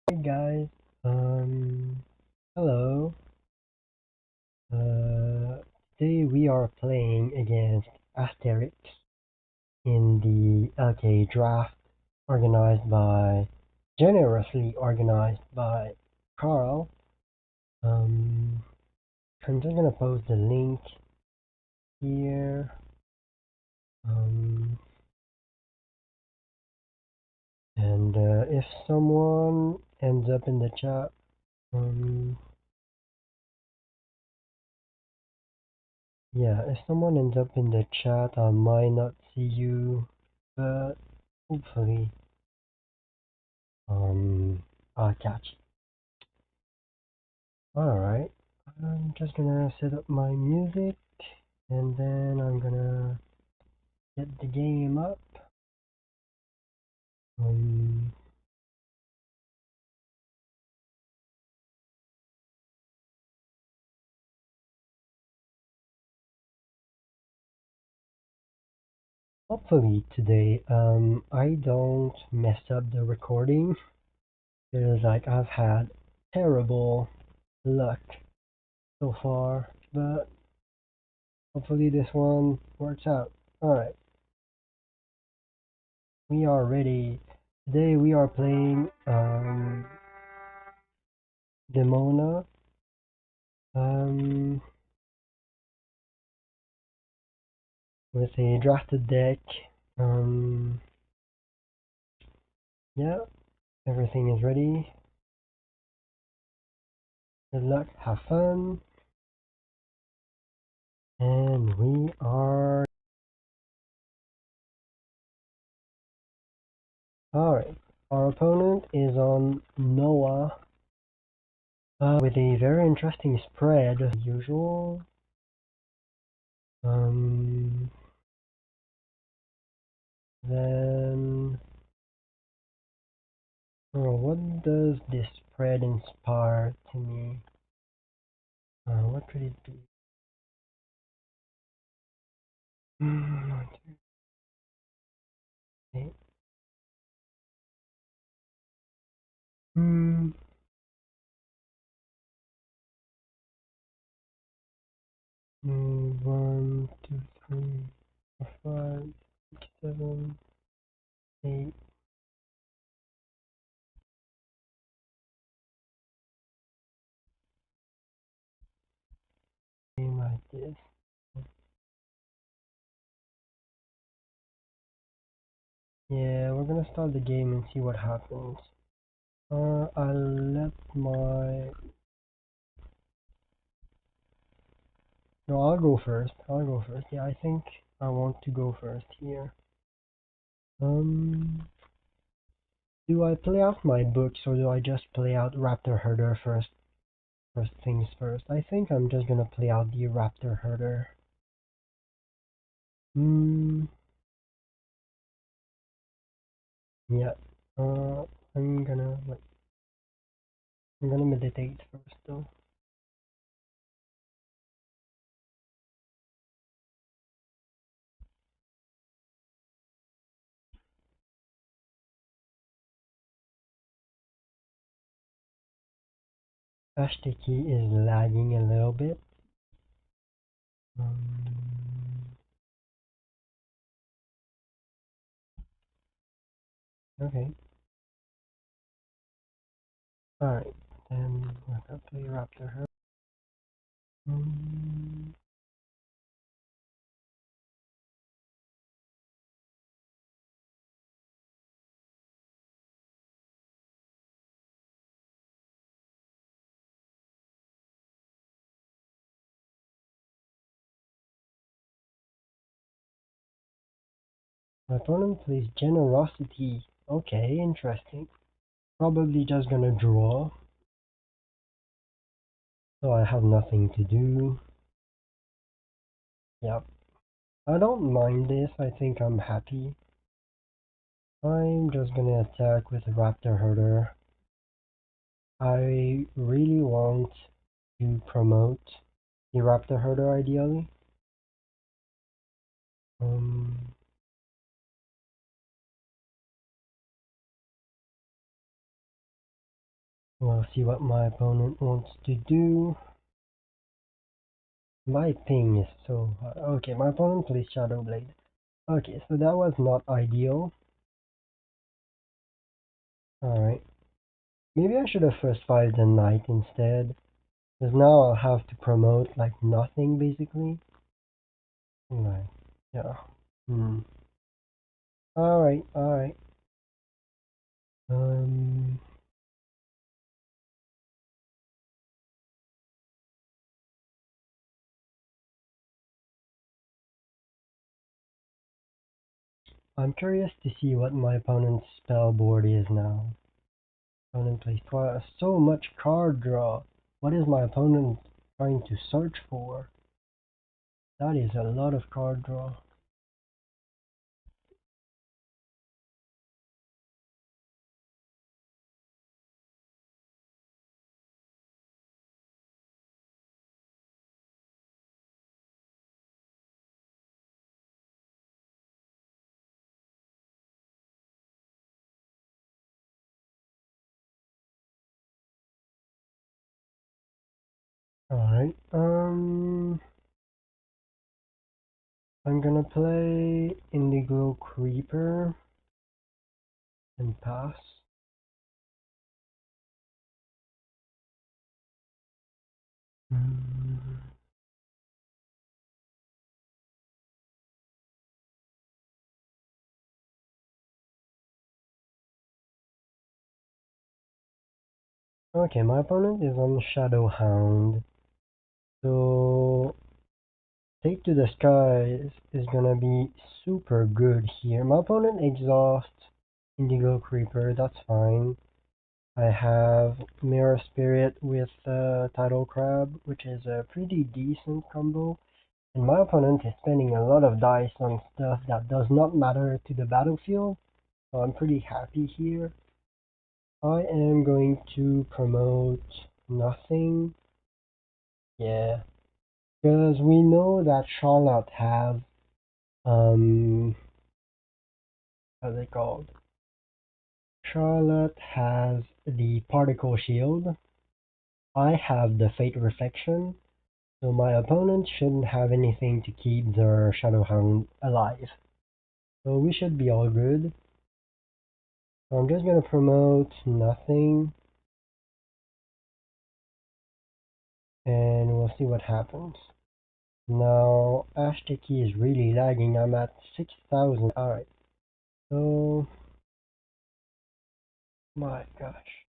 Hey guys, hello. Uh, Today we are playing against Asterix in the LKA draft generously organized by Carl. Um, I'm just gonna post the link here. Um, and if someone ends up in the chat, um, yeah, if someone ends up in the chat, I might not see you, but hopefully, I'll catch it. Alright, I'm just gonna set up my music, and then I'm gonna get the game up. Um, Hopefully today, I don't mess up the recording, because like I've had terrible luck so far, but hopefully this one works out. Alright, we are ready. Today we are playing Demona. Um, with a drafted deck. Um, yeah, everything is ready. Good luck, have fun, and we are. Alright, our opponent is on Noah with a very interesting spread as usual. Um, then, oh, what does this spread inspire to me? What could it be? One, two, eight. Hmm. 1, 2, 3, 4, 5, 6, 7, 8. Like this. Yeah, we're gonna start the game and see what happens. I'll let my... No, I'll go first. Yeah, I think I want to go first here. Um, do I play out my books or do I just play out Raptor Herder first? First things first. I think I'm just gonna play out the Raptor Herder. Hmm. Yeah. Uh, I'm gonna like. I'm gonna meditate first though. Hashtag is lagging a little bit. Okay. Alright. Then we're gonna play Raptor Her. My opponent plays Generosity. Okay, interesting. Probably just gonna draw. So I have nothing to do. Yep. I don't mind this. I think I'm happy. I'm just gonna attack with Raptor Herder. I really want to promote the Raptor Herder ideally. Um, We'll see what my opponent wants to do. My ping is so high. Okay, my opponent plays Shadow Blade. Okay, so that was not ideal. Alright. Maybe I should have first fired the knight instead. Because now I'll have to promote like nothing basically. Right. Yeah. Hmm. Alright, alright. Um I'm curious to see what my opponent's spell board is now. Opponent plays twice. So much card draw. What is my opponent trying to search for? That is a lot of card draw. Alright, I'm gonna play Indigo Creeper and pass. Mm. Okay, my opponent is on Shadow Hound. So Take to the Sky is gonna be super good here. My opponent exhausts Indigo Creeper, that's fine. I have Mirror Spirit with Tidal Crab, which is a pretty decent combo. And my opponent is spending a lot of dice on stuff that does not matter to the battlefield, so I'm pretty happy here. I am going to promote nothing. Yeah, because we know that Charlotte has, how's it called? Charlotte has the Particle Shield. I have the Fate Reflection. So my opponent shouldn't have anything to keep their Shadowhound alive. So we should be all good. So I'm just gonna promote nothing. And we'll see what happens. Now, Asterix is really lagging. I'm at 6,000. Alright. So, my gosh.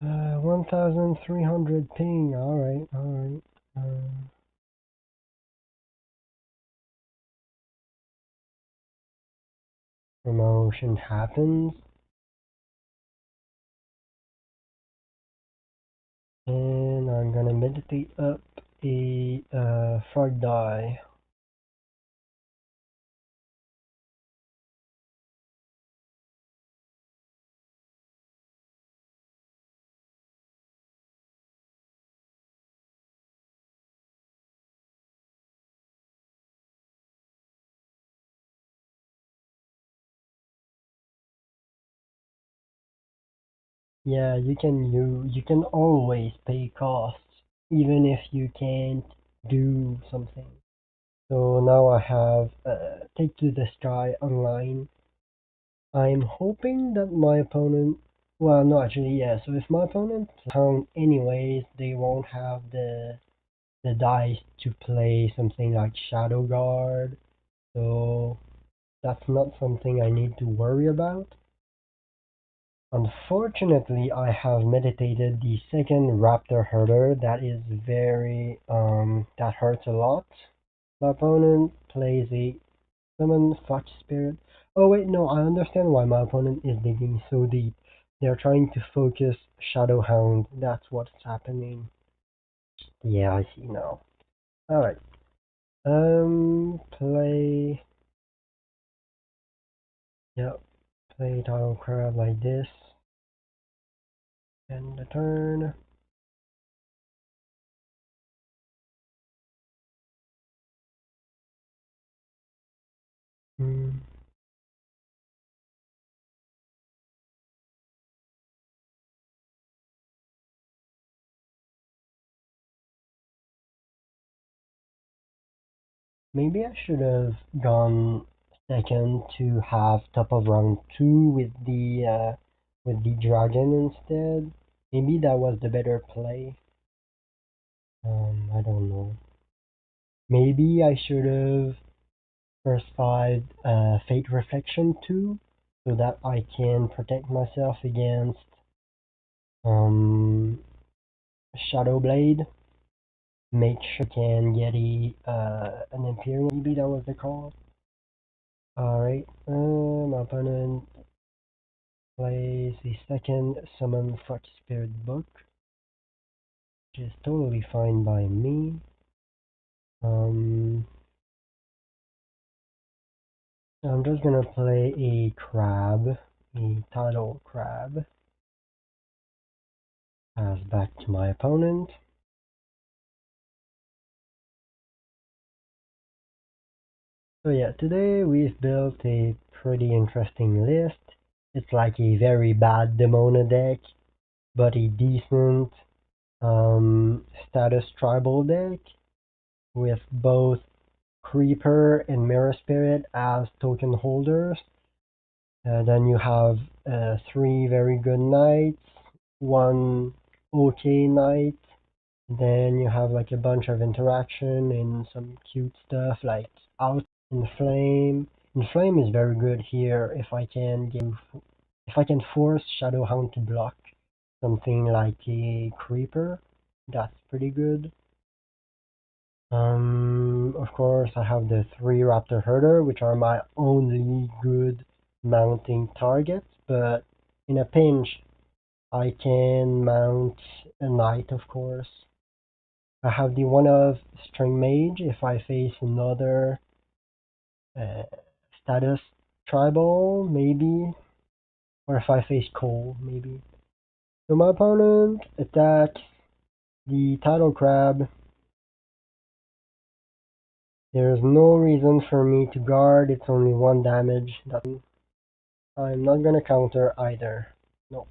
1,300 ping. Alright, alright. Promotion happens. And I'm gonna meditate up a frog die. Yeah, you can always pay costs even if you can't do something. So now I have Take to the Sky online. I'm hoping that my opponent, well, no, actually, yeah. So if my opponent count anyways, they won't have the dice to play something like Shadow Guard. So that's not something I need to worry about. Unfortunately, I have meditated the second Raptor Herder. That is very, that hurts a lot. My opponent plays a Summon Fox Spirit. Oh wait, no, I understand why my opponent is digging so deep. They're trying to focus Shadowhound. That's what's happening. Yeah, I see now. Alright. Play. Yep. Play Tile Crab like this. End the turn. Hmm. Maybe I should have gone second to have top of round two with the dragon instead. Maybe that was the better play. I don't know. Maybe I should have first five Fate Reflection 2 so that I can protect myself against um, Shadow Blade. Make sure I can get an Imperial, maybe that was the call. Alright, my opponent plays a second Summon Fox Spirit Book, which is totally fine by me. Um, I'm just gonna play a crab, a tidal crab, pass back to my opponent. So yeah, today we've built a pretty interesting list. It's like a very bad Demona deck, but a decent status tribal deck with both Creeper and Mirror Spirit as token holders. Then you have three very good knights, one okay knight. Then you have like a bunch of interaction and some cute stuff like out Inflame. Inflame is very good here if I can force Shadowhound to block something like a Creeper. That's pretty good. Of course, I have the three Raptor Herder, which are my only good mounting targets, but in a pinch, I can mount a Knight, of course. I have the one of String Mage if I face another uh, status tribal, maybe, or if I face Cole, maybe. So my opponent attacks the Tidal Crab. There's no reason for me to guard, it's only one damage. I'm not gonna counter either. No.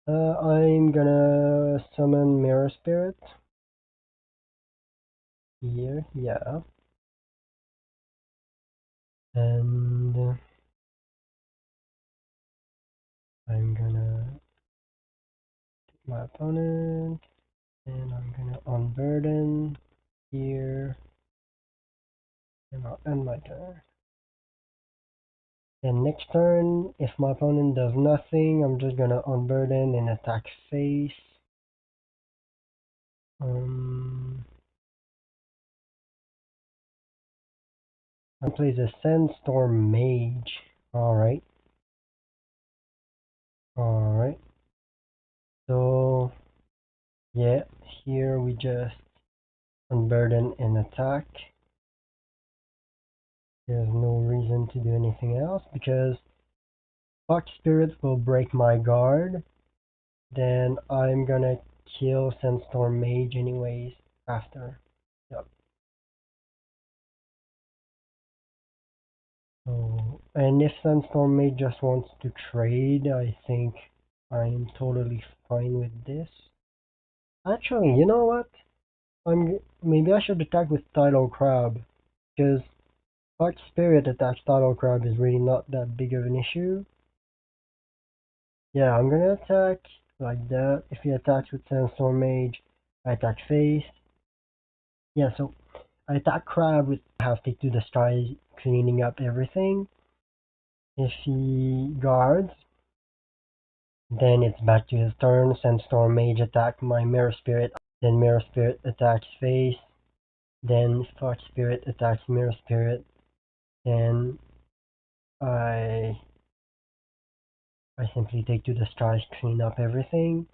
I'm gonna summon Mirror Spirit. Here, yeah. And I'm gonna take my opponent, and I'm gonna unburden here, and I'll end my turn. Then next turn, if my opponent does nothing, I'm just gonna unburden and attack face. I plays a Sandstorm Mage. Alright. Alright. So, yeah, here we just unburden and attack. There's no reason to do anything else because Fox Spirit will break my guard. Then I'm gonna kill Sandstorm Mage anyways after. Yep. So, and if Sandstorm Mage just wants to trade, I think I'm totally fine with this. Actually, you know what? Maybe I should attack with Tidal Crab, because Fox Spirit attacks Tidal Crab is really not that big of an issue. Yeah, I'm gonna attack like that. If he attacks with Sandstorm Mage, I attack face. Yeah, so I attack Crab with half take to the sky, cleaning up everything. If he guards, then it's back to his turn. Sandstorm Mage attack my Mirror Spirit. Then Mirror Spirit attacks face. Then Fox Spirit attacks Mirror Spirit. Then I simply take to the stars, clean up everything.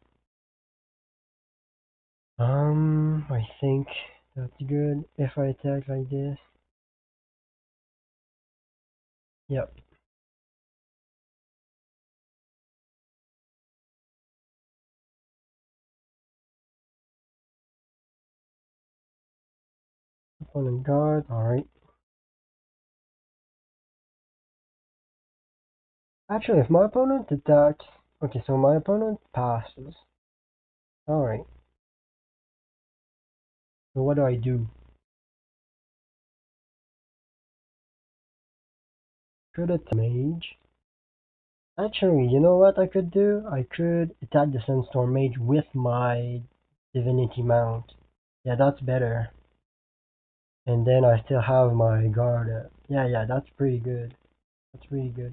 I think that's good if I attack like this. Yep. Opponent guard, alright. Actually, if my opponent attacks, okay, so my opponent passes. Alright. So what do I do? Could attack mage. Actually, you know what I could do? I could attack the Sandstorm Mage with my Divinity Mount. Yeah, that's better. And then I still have my guard up. Yeah, that's pretty good. That's really good.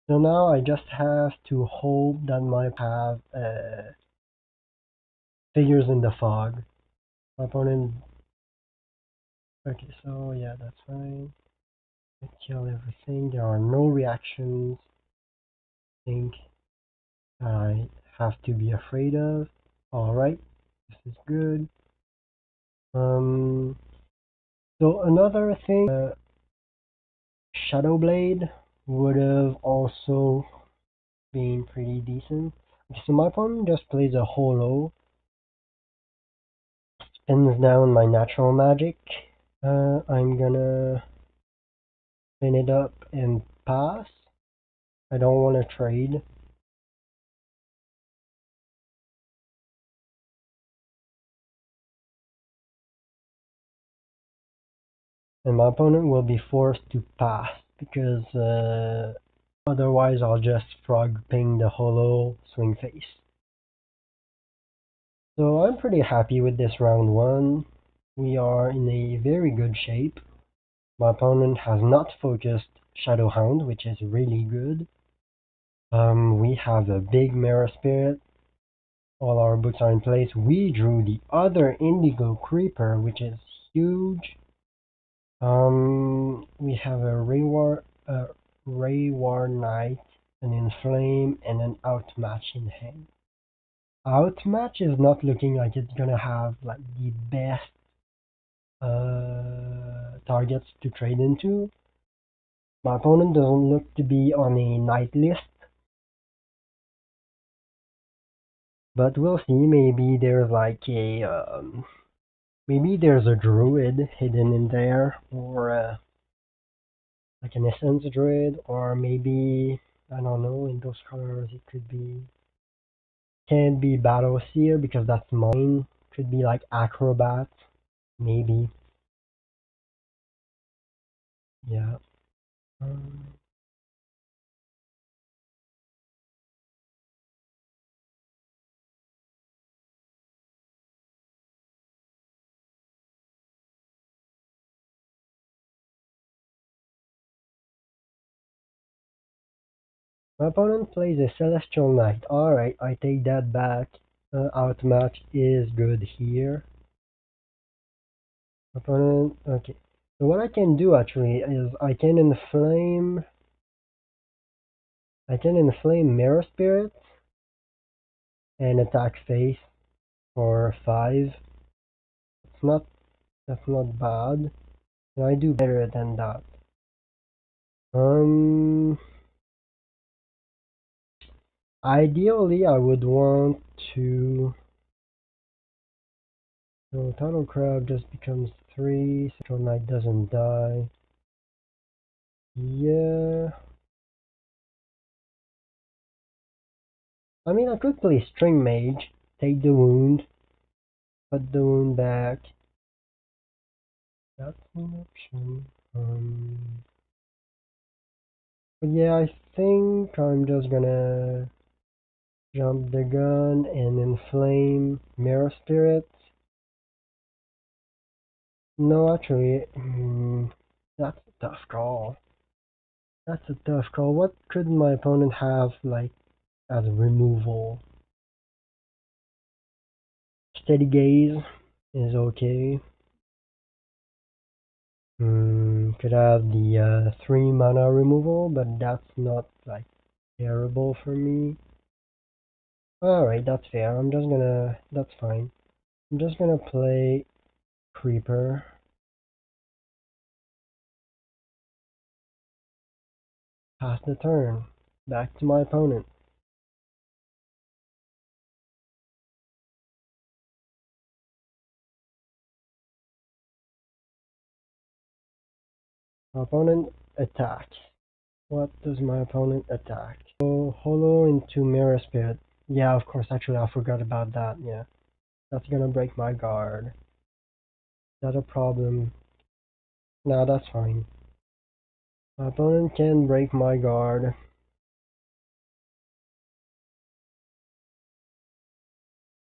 So now I just have to hope that my opponent have figures in the fog. My opponent. Okay, so yeah, that's fine. I kill everything. There are no reactions. I think I have to be afraid of. Alright, this is good. Um, so another thing, Shadow Blade would have also been pretty decent. Okay, so my opponent just plays a holo, spins down my natural magic. I'm gonna spin it up and pass. I don't want to trade. And my opponent will be forced to pass because otherwise I'll just frog ping the holo swing face. So I'm pretty happy with this round one. We are in a very good shape. My opponent has not focused Shadowhound, which is really good. We have a big Mirror Spirit. All our books are in place. We drew the other Indigo Creeper, which is huge. We have a Raywar Knight, an Inflame, and an Outmatch in hand. Outmatch is not looking like it's gonna have like the best targets to trade into. My opponent doesn't look to be on a knight list, but we'll see. Maybe there's like a maybe there's a druid hidden in there, or like an essence druid, or maybe I don't know. In those colors, it could be can't be battle seer because that's mine. Could be like acrobat, maybe. Yeah. Um, My opponent plays a Celestial Knight. Alright, I take that back. Outmatch is good here. Opponent, okay. So what I can do actually is I can inflame Mirror Spirit and attack face for 5. It's not, that's not bad. And I do better than that. Um, Ideally I would want to so Tunnel Crab just becomes 3, Central Knight doesn't die. Yeah. I mean, I could play String Mage, take the wound, put the wound back. That's an option. But yeah, I think I'm just gonna jump the gun and inflame Mirror Spirit. No, actually, that's a tough call. That's a tough call. What could my opponent have, like, as removal? Steady Gaze is okay. Could have the 3 mana removal, but that's not, like, terrible for me. Alright, that's fair. That's fine. I'm just gonna play Creeper. Pass the turn. Back to my opponent. My opponent attacks. What does my opponent attack? So, Holo into Mirror Spirit. Yeah, of course, actually, I forgot about that, yeah. That's gonna break my guard. Is that a problem? No, that's fine. My opponent can break my guard.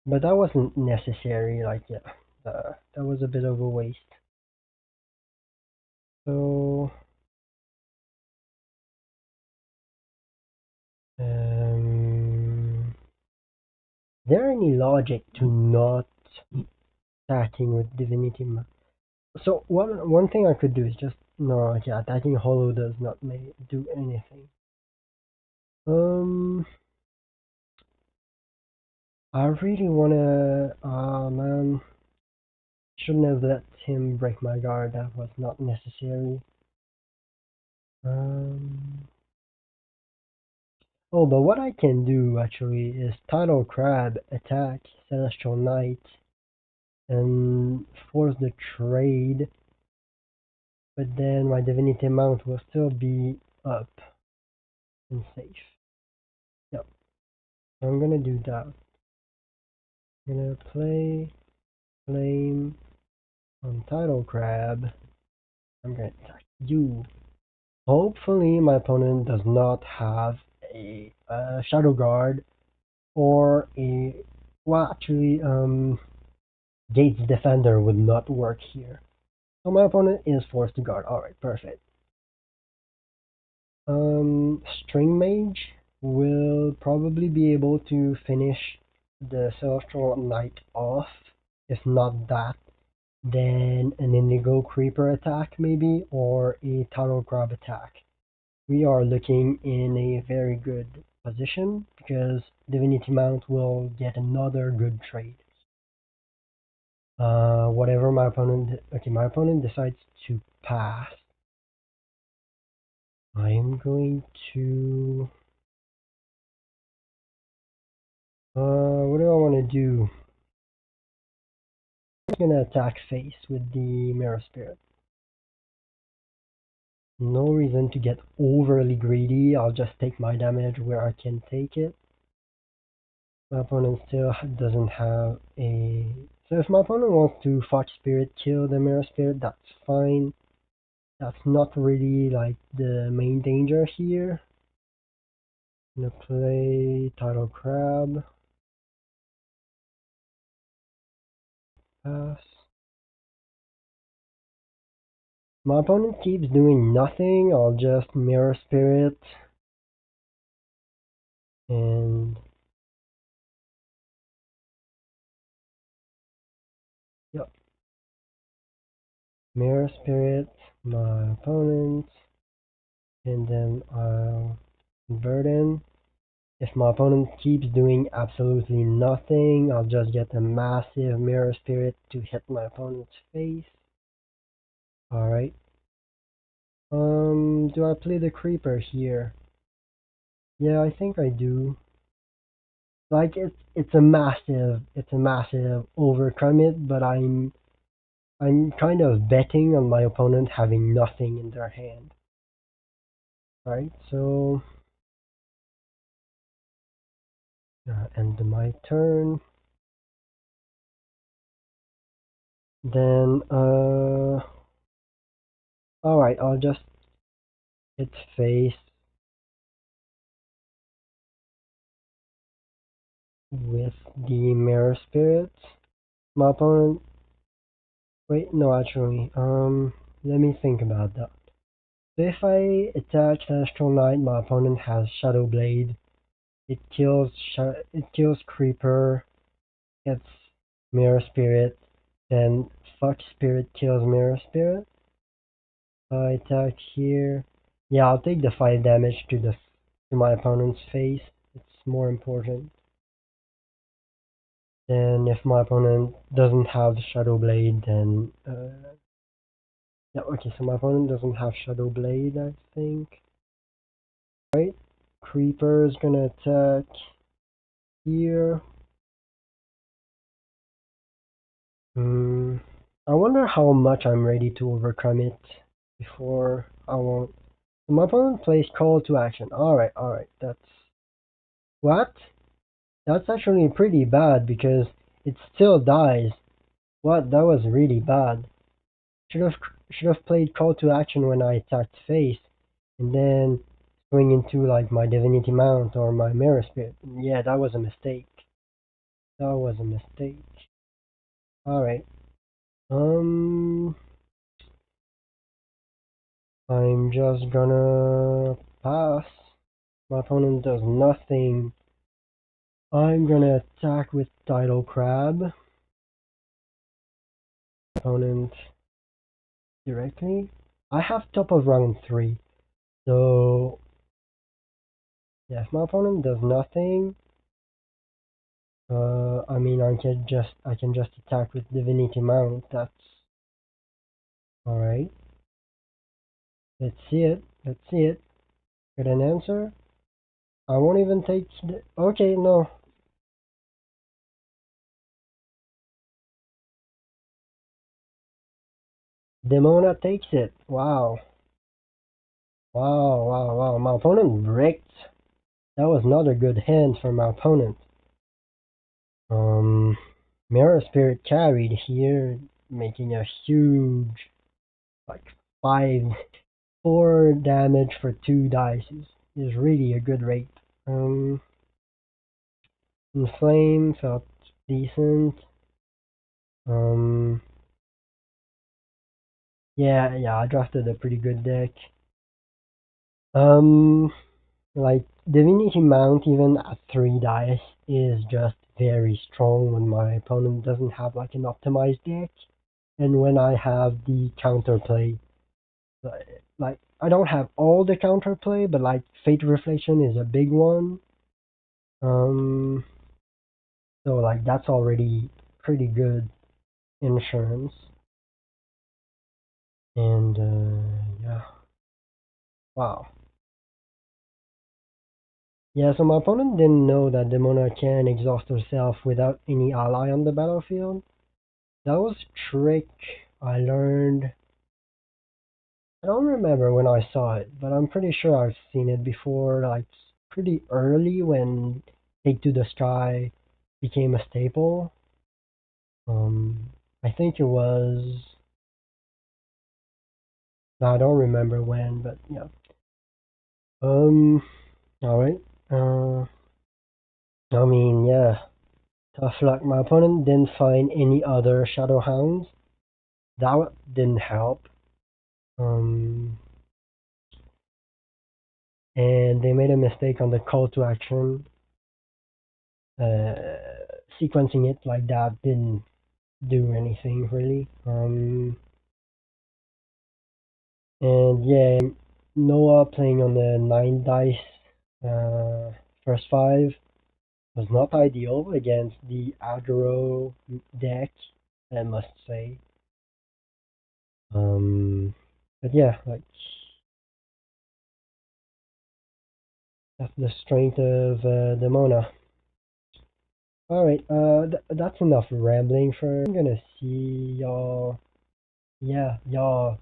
But that wasn't necessary, like, yeah. That was a bit of a waste. So, is there any logic to not attacking with Divinity? So one thing I could do is just no, yeah, attacking Hollow does not do anything. I really wanna. Man, shouldn't have let him break my guard. That was not necessary. Oh, but what I can do actually is Tidal Crab attack Celestial Knight and force the trade, but then my Divinity Mount will still be up and safe. Yep, so I'm gonna do that. I'm gonna play Flame on Tidal Crab. I'm gonna attack you. Hopefully my opponent does not have a Shadow Guard or a, well, actually, Gates Defender would not work here. So my opponent is forced to guard. Alright, perfect. String Mage will probably be able to finish the Celestial Knight off. If not that, then an Indigo Creeper attack maybe, or a Turtle Crab attack. We are looking in a very good position because Divinity Mount will get another good trade. Whatever my opponent, okay, my opponent decides to pass. I am going to, what do I want to do? I'm gonna attack face with the Mirror Spirit. No reason to get overly greedy, I'll just take my damage where I can take it. My opponent still doesn't have a... So if my opponent wants to Fox Spirit kill the Mirror Spirit, that's fine. That's not really like the main danger here. I'm gonna play Tidal Crab. Pass. My opponent keeps doing nothing, I'll just Mirror Spirit. And... Yep. Mirror Spirit, my opponent. And then I'll Burden. If my opponent keeps doing absolutely nothing, I'll just get a massive Mirror Spirit to hit my opponent's face. Alright. Do I play the Creeper here? Yeah, I think I do. Like, it's a massive overcome it, but I'm kind of betting on my opponent having nothing in their hand. Right, so end my turn. Then alright, I'll just hit face with the Mirror Spirit. My opponent, wait, no, actually, let me think about that. So if I attack Celestial Knight, my opponent has Shadow Blade. It kills Creeper, gets Mirror Spirit, then Fox Spirit kills Mirror Spirit. I attack here. Yeah, I'll take the 5 damage to my opponent's face. It's more important. Then if my opponent doesn't have Shadow Blade, then yeah, okay, so my opponent doesn't have Shadow Blade, I think. Right? Creeper is gonna attack here. I wonder how much I'm ready to overcome it before I won't. My opponent plays Call to Action. Alright, that's... What? That's actually pretty bad because it still dies. What? That was really bad. Should have played Call to Action when I attacked face. and then going into like my divinity mount or my mirror spirit. Yeah, that was a mistake. That was a mistake. All right. Um, I'm just gonna pass. My opponent does nothing. I'm gonna attack with Tidal Crab. Opponent directly. I have top of round 3, so yeah, if my opponent does nothing, I mean I can just attack with Divinity Mount. That's all right. Let's see it. Let's see it. Get an answer. I won't even take. Okay, no. Demona takes it. Wow. Wow, wow, wow. My opponent bricked. That was not a good hand for my opponent. Um, Mirror Spirit carried here, making a huge, like, 4 damage for 2 dice is really a good rate. Inflame felt decent. Um, yeah, I drafted a pretty good deck. Um, like Divinity Mount, even at 3 dice, is just very strong when my opponent doesn't have like an optimized deck, and when I have the counterplay. Like I don't have all the counterplay, but like Fate Reflection is a big one. Um, so like that's already pretty good insurance. And yeah, wow. Yeah, so my opponent didn't know that Demona can exhaust herself without any ally on the battlefield. That was a trick I learned. I don't remember when I saw it, but I'm pretty sure I've seen it before, like pretty early when Take to the Sky became a staple. I think it was. I don't remember when, but yeah. Um. All right. I mean, yeah. Tough luck. My opponent didn't find any other Shadow Hounds. That didn't help. Um. And they made a mistake on the call to action. Sequencing it like that didn't do anything really. And yeah, Noah playing on the 9 dice first 5 was not ideal against the aggro deck, I must say. But yeah, like that's the strength of the Mona. All right, that's enough rambling for. I'm gonna see y'all. Yeah, y'all.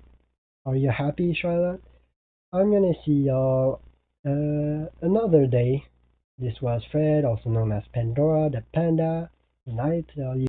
Are you happy, Charlotte? I'm gonna see y'all another day. This was Fred, also known as Pandora the Panda, and I tell you.